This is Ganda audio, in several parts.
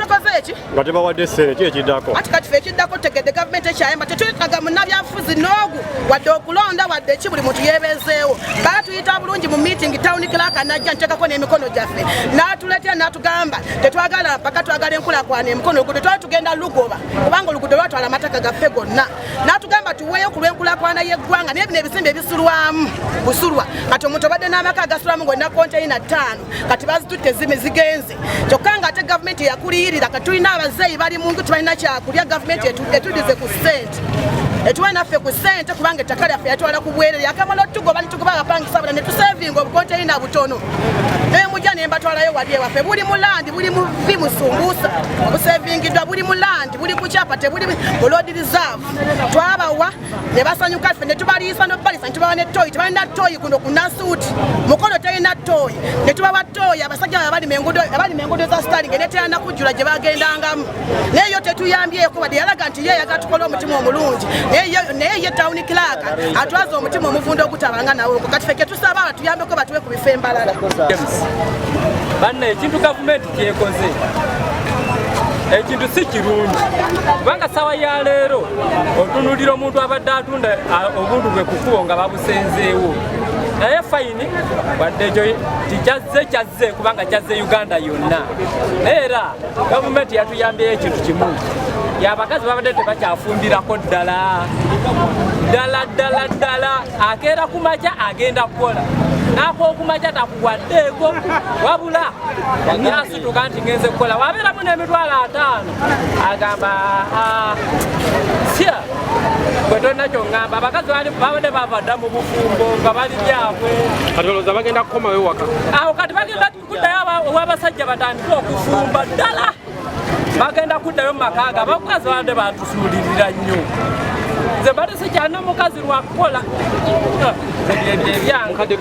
tukoze eki ngateba wadde sere kye kiddako ati kati fe kiddako tegedde gavumenti ekyayamba tetwetaga munnabyabufuzi n'ogu wadde okulonda wadde eki buli muntu yeebeezeewo baatuyita bulungi mu meeting town clerk najja nteekako n'emikono gyaffe n'atuleetera n'atugamba tetwagala mpaka twagala enkulaakulana emikono oluguudo twali tugenda lugoba kubanga oluguudo lwatwala amataka gaffe gonna n'atugamba tuweeyo ku lw'enkulaakulana y'eggwanga naye bino ebizimbe ebisulwamu busulwa kati omuntu obadde n'amaka agasulwamu ng'olina konteyina 5 kati bazitutte zigenze kyokka ng'ate gavumenti yakuliyirira kati tulina abazeeyi bali mu nju tebalina kyakulya gavumenti etudize ku ssente etuwe naffe ku ssente kubanga ettaka lyaffe yatwala ku bwerere yakamala otugoba nitugoba abapangisa bula ne tusevinga obukonteyina butono nemujja ne mbatwalayo wali ewaffe buli mu landi buli mu bimusumbuusa obusevingiddwa buli mu landi buli ku kyapa tebuli mu road reserve twabawa ne basanyuka ffe ne tubaliisa n'obalisa ne tubawa ne toyi tebalina toyi kuno ku nasuuti mukono terina toyi ne tubawa toyi abasajja abali mengudo za Starling ne terina kujjula gye bagendangamu naye yo tetuyambyeko wadde yalaga nti ye yagala tukola omutima omulungi naye ye town clerk atwaza omutima omuvundo ogutabanga nawe kati ffe ketusaba batuyambeko batuwe ku bifo embalala banna ekintu gavumenti kyekoze ekintu si kirungi kubanga sawa ya leero otunulira omuntu abadde atunda obuntu bwe kukubo nga babusenzeewo naye fayini wadde ekyo kyazze kubanga kyazze Uganda yonna era gavumenti yatuyambyeyo ekintu kimu y'abakazi babadde tebakyafundirako ddala akeera ku makya agenda kukola n'ak'okumakya takuwaddeeko wabula yaasituka nti ngenze kukola wabeeramu n'emitwalo 5 agamba sya bwe tolina kyongamba abakazi babadde bavadda mu bufumbo nga bali byabwe kati olowooza bagenda kukomawo ewaka awo kati bagenda kuddayo ow'abasajja batandika okufumba ddala bagenda kuddayo mu makaaga abakazi babadde batusuulirira nnyo nze bade sikyalina mukazi lwakukola ebyange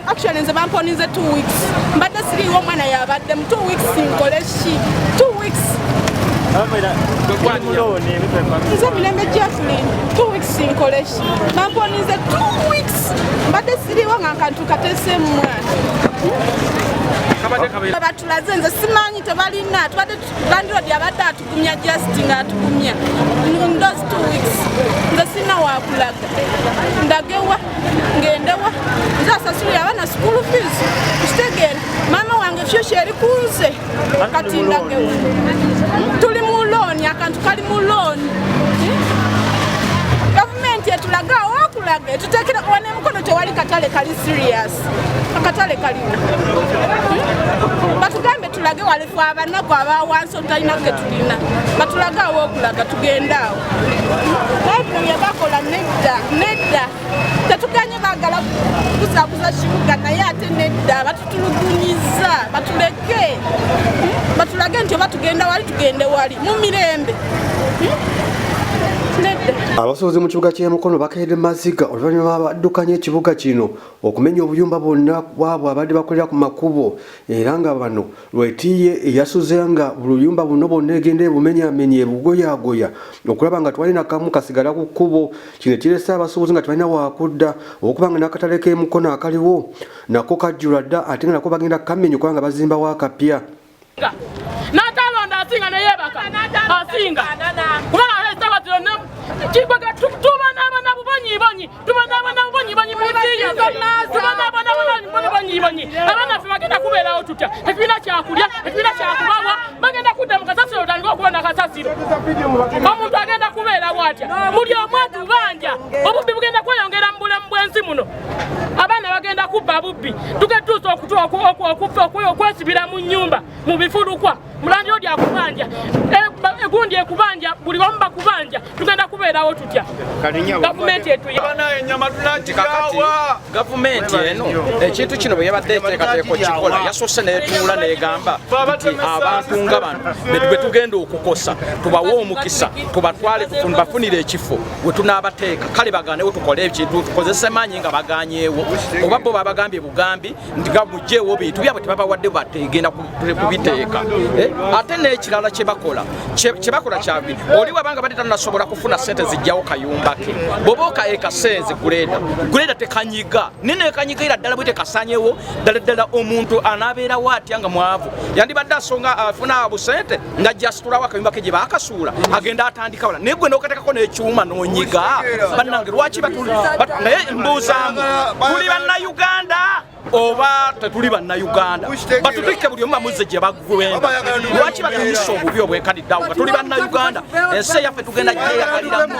Actually, nze bamponize 2 weeks. Mbadde siriiwo omwana yabadde mu 2 weeks nkole ki? 2 weeks. Nze Mirembe Jacqueline 2 weeks nkole ki? Bamponize 2 weeks. Mbadde siriiwo nga nkantuuka teeseemu mwana. Batulaze nze simanyi tebalina tubadde landlord yabadde atugumya just nga atugumya. In those 2 weeks nze sina wakulaga. ndagewa ngendewa nzasasula abana school fees kitegere mama wange fyoshe eri kunze kati ndagewa tuli mu loan akantu kali mu loan government yetulaga okulaga tutekera wane mkono tewali katale kali serious akatale kali batugambe tulage walefu abanako abawansi otalina ke tulina batulaga okulaga tugendaawo naye yabakola nedda tetuganye bagala kuzabuza kibuga naye ate nedda batutulugunyiza batuleke batulage nti batugenda wali tugende wali mu mirembe Abasobozi mu kibuga ky'e Mukono bakedde maziga oluvannyuma baddukanya ekibuga kino okumenya obuyumba bwonna bwabwe abadde bakolera ku makubo era nga bano lwetiye eyasuze nga buluyumba buno bwonna egenda ebumenyamenya ebugoyagoya okulaba nga twalina kamu kasigala ku kkubo kino kiresa abasobozi nga tebalina waakudda okuba nga n'akatale k'e Mukono akaliwo nako kajjula dda ate nga nako bagenda kamenya okuba nga bazimbawo akapya natalonda asinga neyebaka asinga kubanga alesabaziro kibaga tuba n'abana bubonyibonyi tuba n'abana bubonyibonyi tuba n'abana bubonyibonyi abana ffe bagenda kubeerawo tutya ekibiina kyakulya ekibiina kyakubawa bagenda kudda mu kasasiro otandika okubona kasasiro omuntu agenda kubeerawo atya buli omu atubanja obubbi bugenda kweyongera mu bulamu bw'ensi muno abaana bagenda kubba bubbi tugetuusa okwesibira mu nnyumba mu bifulukwa mulandi odi akubanja egundi ekubanja buli wamu bakubanja tugenda kubeerawo tutya gavumenti gavumenti eno ekintu kino bwe yabadde eteekateeko kikola yasoose neetuula neegamba nti abantu nga bano bwe tugenda okukosa tubawe omukisa tubatwale bafunire ekifo we tunaabateeka kale baganewo tukole ekintu tukozese maanyi nga baganyeewo oba bo babagambye bugambi nti gamugjeewo bintu byabwe tebabawadde bategenda kubiteeka ate n'ekirala kyebakola kyabi oli wabanga badde tanasobola kufuna sente zijjawo kayumba ke boboka ekasenze guleda tekanyiga nino ekanyiga ira ddala bwe tekasanyewo ddala omuntu anaabeerawo atya nga mwavu yandibadde asonga afuna busente ng'ajjasitulawo akayumba ke gye baakasuula agenda atandika wala naye gwe n'okateekako n'ekyuma n'onyiga bannange lwaki naye mbuuzaamu tuli bannayuganda oba tetuli bannayuganda batutike buli omu bamuze gye bagwenda lwaki batuyisa obubi obwekaniddeawo nga tuli bannayuganda ensi yaffe tugenda gyeyagaliramu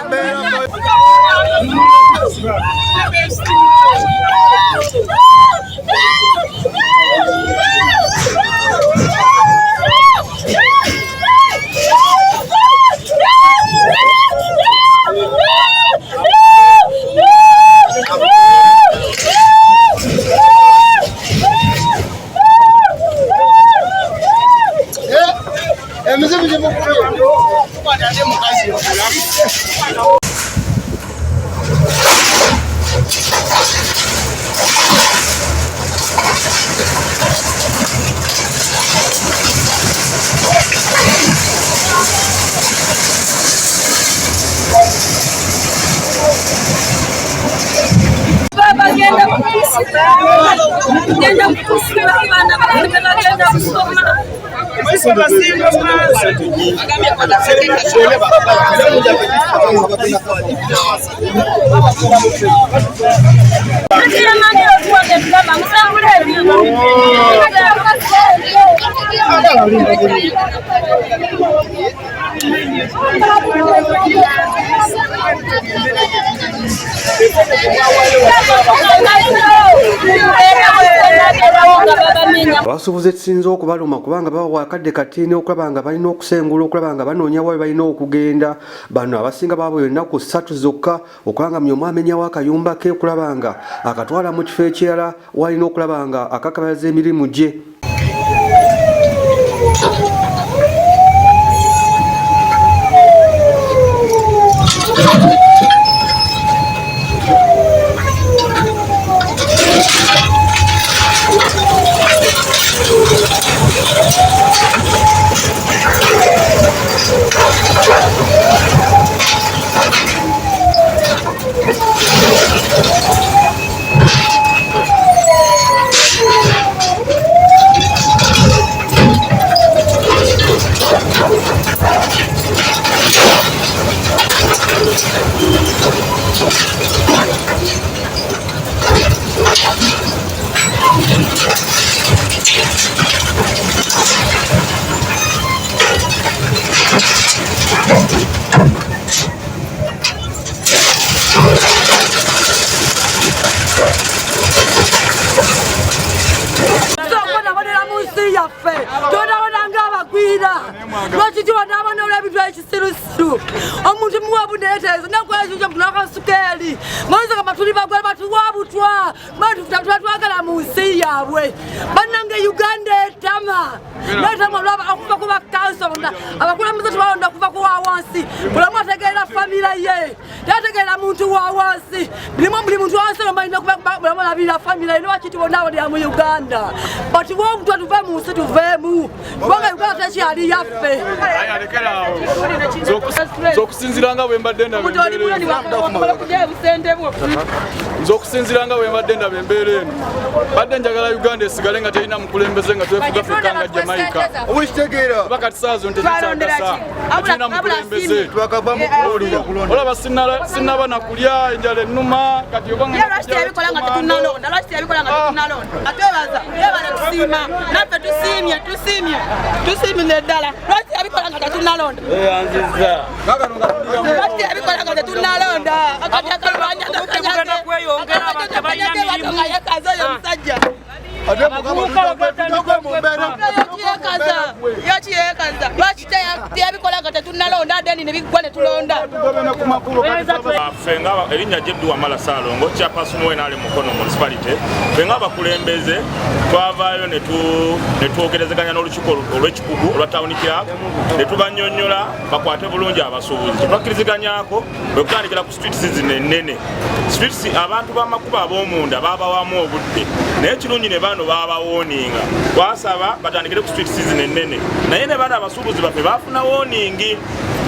Abasuubuzi ekisinza okubaluma kubanga baba wakadde katiini okulaba nga balina okusengula okulaba nga banoonya wawe balina okugenda bano abasinga baabwe ennaku 3 zokka okulaba nga myomu amenyawo akayumba ke okulaba nga akatwala mu kifo ekirala walina okulaba nga akakabalaza emirimu gye. bitwa chisirusiru omuntu muwabundeetezo nakwajuja mtunaka sukeli mwanza kama tuli bagwala batu wabutwa batu twagala mu nsi yabwe banange Uganda etama natama laba akufa kuba kansonda abakula muzatu balonda kuva ku wawansi bulamu ategeera famira ye tategeera muntu wawansi buli muntu wansi balina kuba bulamu labira famira ino wakiti bonawo lya mu Uganda bati wo mtu atuve mu nsi tuvemu kubanga Uganda tekyali yaffe zokusinziranga bwe mbadde ndaba embeera eno badde njagala Uganda esigale nga terina mukulembeze nga twefugafuka nga Jamaica kuba kati saazo ntezikyagasa terina mukulembeze olaba sinnaba nakulya enjala ennuma kati tusiimye ddala lwaki abikola nga tetunnalonda lwaki abikola nga tetunnalonda akati akalwanyayekaza oyo omusajja yakiyekaza lwaki teyabikola nga tetunnalonda adeni nebigwa netulonda ffe nga erinnya Jebdu Wamala Saalongo chairperson w'enaale Mukono municipality ffe nga abakulembeze twavaayo ne twogerezeganya n'olukiiko olw'ekikugu olwa town club ne tubanyonnyola bakwate bulungi abasuubuzi kyetwakkiriziganyako bwe kutandikira ku streets zino ennene streets abantu b'amakubo ab'omunda baabawamu obudde naye kirungi ne bano baabawooninga twasaba batandikire ku streets zino ennene naye ne bano abasuubuzi baffe baafuna wooningi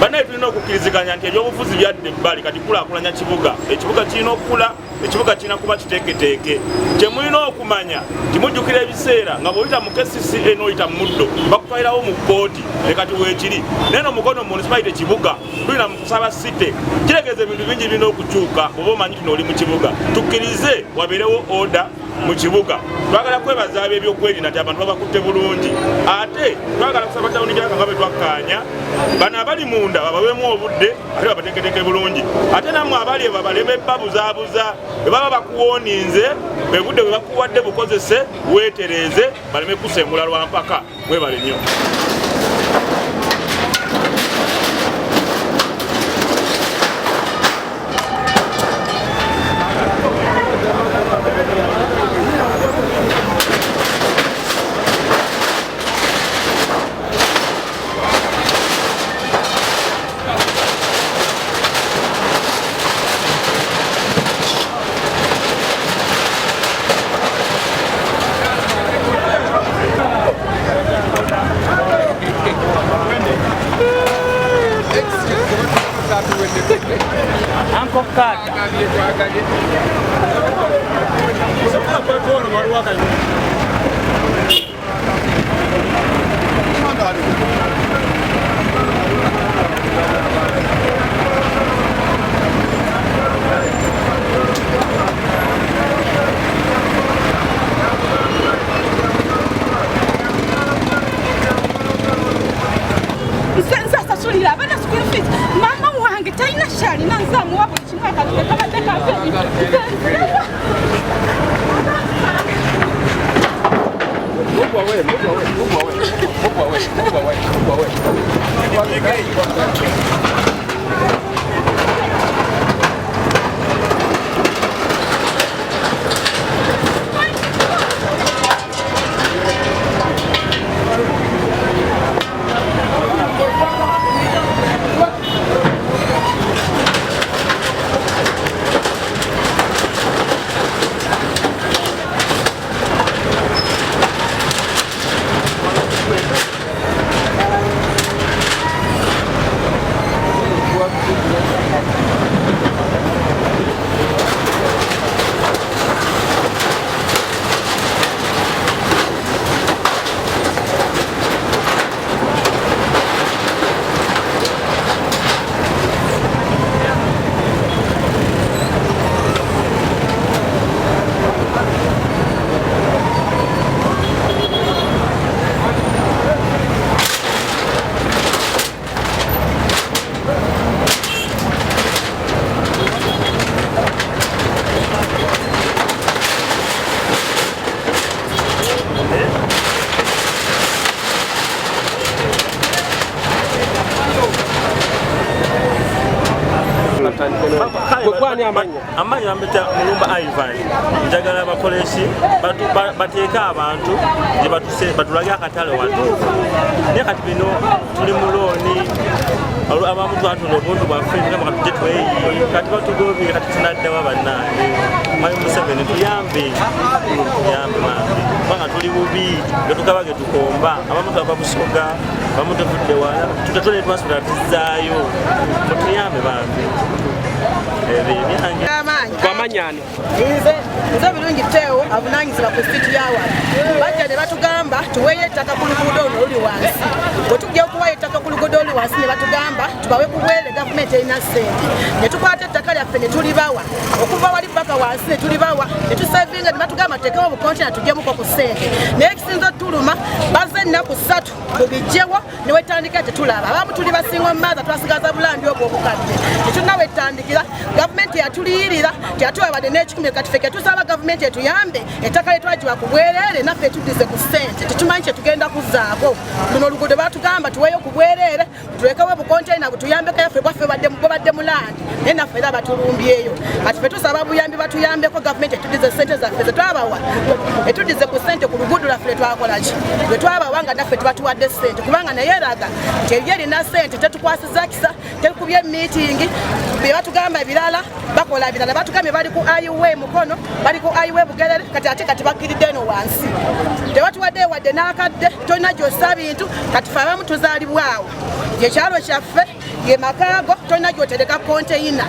bannaye tulina okukkiriziganya nti ebyobufuzi byadde ebbali kati kulaakulanya kibuga ekibuga kirina okukula ekibuga kirina kuba kiteeketeeke kyemulina okumanya timujjukira ebiseera nga bw'oyita mu KCCA n'oyita mu muddo bakutwalirawo mu kkooti ne kati weekiri naye no Mukono municipality kibuga tulina mu kusaba site kiregeeza ebintu bingi birina okukyuka oba omanyi tino oli mu kibuga tukkirize wabeerewo order mu kibuga twagala kwebaza ab'ebyokwerinda nti abantu babakutte bulungi ate twagala kusaba tawuni gyaka nga bwe twakkaanya bano abali munda babaweemu obudde ate babateeketeeke bulungi ate nammwe abali ebo baleme babuzaabuza bwe baba bakuwooninze bwe budde bwe bakuwadde bukozese weetereeze baleme kusengula lwa mpaka webale nnyo. Uncle Carter. Sasa sulira abana school fees mama wange talina shali nanzamu wabo kimwe akateka amanyi bambeta mulumba Ivan njagala bakoleshi bateeka abantu batulage akatale watuufu naye kati bino tuli mulooni abamu twatunda obuntu bwaffe nga katujje tweyi kati batugobye kati tunaddawa bannange Mwami Museveni tuyambe kubanga tuli bubi getugaba getukomba abamu twava busoga abamu tuvudde wala tutatole twasula tuzaayo mutuyambe bambi kwamanyani nze birungi Teo avunanyizibwa ku siti yawano bajja ne batugamba tuweeyo ettaka ku luguudo olwo luli wansi bwe tujja okuwayo ettaka ku luguudo oluli wansi ne batugamba tubawe ku bwere gavumenti erina ssente ne tukwata ettaka lyaffe ne tulibawa okuva wali paka wansi ne tulibawa ne tusevinga ne batugamba tutekewo obukontena tugyemuko ku ssente naye ekisinza otuluma bazze ennaku 3 tubijjewo ne wetandika tetulaba abamu tuli basinga mu maaza twasigaza bulambi obwo obukadde ne tunawe ettandikira gavumenti yatuliyirira tyatuwa wadde n'ekikumi kati ffe ketusaba gavumenti etuyambe ettaka lyetwagiwa ku bwereere naffe tudize ku ssente tetumanyi kyetugenda kuzaako luno oluguudo batugamba tuweeyo ku bwereere tulekewo obukonteyina butuyambeko yaffe bwaffe bwabadde mu landi naye naffe era batulumbyeyo kati ffe tusaba buyambi batuyambeko gavumenti etudize ssente zaffe zetwabawa etudize ku ssente ku luguudo lwaffe lwetwakolaki lwetwabawa nga naffe tubatuwadde ssente kubanga naye eraga nti eri erina ssente tetukwasiza kisa tekubye miitingi batugamba ebirala bakola ebirala batugambye bali ku IUA Mukono bali ku IUA Bugerere kati bakiridde eno wansi tebatuwadde wadde n'akadde tolina gy'ossa bintu kati fe abamu tuzaalibwawo yekyalo kyaffe ye makaago tolina gy'otereka konteyina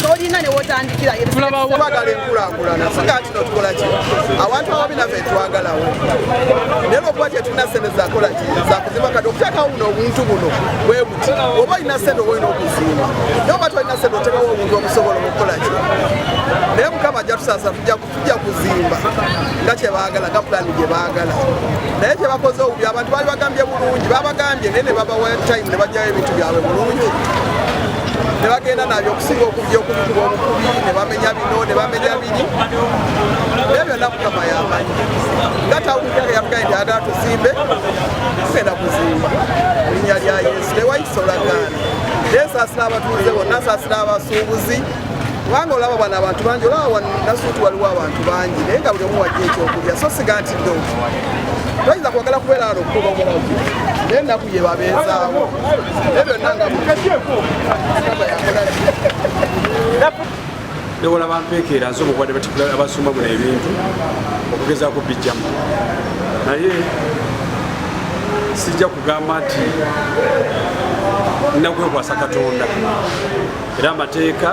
tolina ne wotandikira twagala enkulaakulana singa kino tukola ki abantu ababi naffe twagalawo naye lwokuba tetulina ssente zakola ki zakuzimba kati okuteekawo buno obuntu buno bwe buti oba olina ssente oba olina okuzimba naye oba tolina ssente oteekawo obuntu obusobola okukola ki naye mukama ajja tusaasa tujja kuzimba nga kyebaagala nga pulaani gye baagala naye kyebakoze obubi abantu baali bagambye bulungi babagambye naye ne babawa time ne bajjayo ebintu byabwe bulungi ne bagenda nabyo okusinga okubya okubikuba omukubi ne bamenya bino ne bamenya biri naye byonna mukama yamanyi nga tawunikaka yavuga nti agala tuzimbe tugenda kuzimba linnya lya Yesu tewayisa olagaana naye nsaasira abatuuze bonna nsaasira abasuubuzi kubanga olaba bano abantu bangi olaba Nasuuti waliwo abantu bangi naye nga buli omu wajja ekyokulya so siga nti ndo toyinza kwagala kubeera wano okukuba omulamu naye ennaku ye babeezaawo naye byonna nga newola bampeekeera nze omukwadde batikula abasumba muno ebintu okugezaako bijjamu naye sijja kugamba nti nina kwekwasa Katonda era amateeka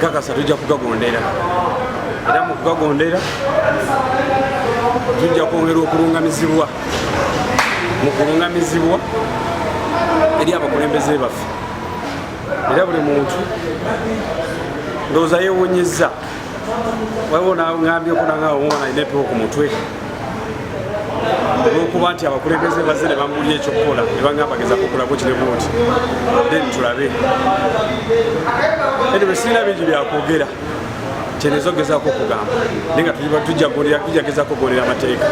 gakasa tujja kugagondera era mu kugagondera tujja kwongera okulungamizibwa mu kulungamizibwa eri abakulembeze baffe era buli muntu ndowooza yeewunyizza waliwo naŋambyeko nangawo omwana alina epewo ku mutwe olwokuba nti abakulembeze bazze ne bambulya ekyokukola ne bangamba gezaako okulako kine buuti then tulabe anyway sirina bingi byakwogera kyenezo gezaako okugamba naye nga tujja gezaako okugondera amateeka